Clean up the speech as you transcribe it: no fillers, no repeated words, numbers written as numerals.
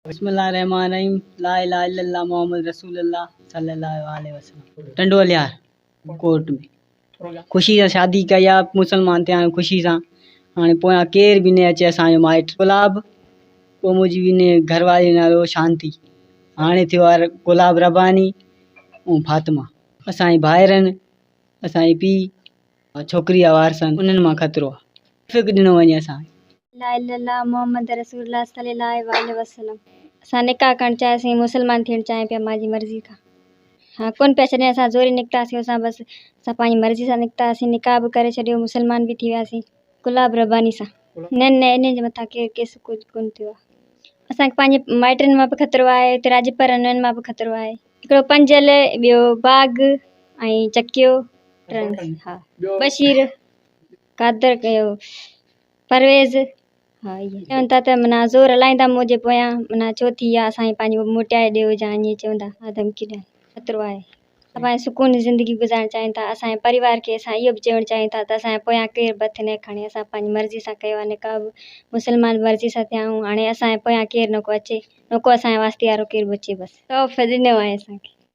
बिस्मिल्लाहिर्रहमानिर्रहीम। ला इलाहा इल्लल्लाह मोहम्मद रसूलुल्लाह सल्लल्लाहु अलैहि वसल्लम। टंडोलिया कोर्ट में खुशी सां शादी कई आहे। मुसलमान थिया आहियूं खुशी सां। हाणे पोयां केर बि न अचे असांजो माइट। गुलाब पोइ मुंहिंजी बि ने घरवारी नालो शांति। हाणे थियो आहे गुलाब रबानी ऐं फातिमा। असांजी भाइर आहिनि, असांजी पीउ छोकिरी आहे वारसन, उन्हनि मां ख़तरो आहे। फिक ॾिनो वञे असां ला इलाहा मोहम्मद रसूलुल्लाह सल्लल्लाहु अलैहि वसल्लम। असां निकाह करणु चाहियासीं, मुसलमान थियणु चाहिया पिया मुंहिंजी मर्ज़ी खां। हाँ कोन पिया छॾनि, असां ज़ोरी निकितासीं। असां बसि असां पंहिंजी मर्ज़ी सां निकितासीं, निकाह बि करे छॾियो, मुसलमान बि थी वियासीं गुलाब रबानी सां। न न इन जे मथां केरु केस कुझु कोन थियो आहे। असांखे पंहिंजे माइटनि मां बि ख़तरो आहे, हिते राजपर उन्हनि मां बि ख़तरो आहे। हिकिड़ो पंजल, ॿियो बाग ऐं चकियो। हा बशीर कादर कयो परवेज़। हा इहे चवनि था त माना ज़ोर हलाईंदा मूं जे पोयां, माना छो थी आहे असांजी पंहिंजी मोटाए ॾियो या ईअं चवंदा। हा धमकी ॾियनि ख़तरो आहे। असां पंहिंजी सुकून जी ज़िंदगी गुज़ारणु चाहिनि था। असांजे परिवार खे असां इहो बि चवणु चाहियूं था त असांजे पोयां केरु बथ न खणे। असां पंहिंजी मर्ज़ी सां कयो आहे निकाह बि, मुसलमान मर्ज़ी सां थिया आहियूं। हाणे असांजे पोयां केरु न को अचे, न को असांजे वास्ते वारो केरु बि अचे। बसि तौफ़ ॾिनो आहे असांखे।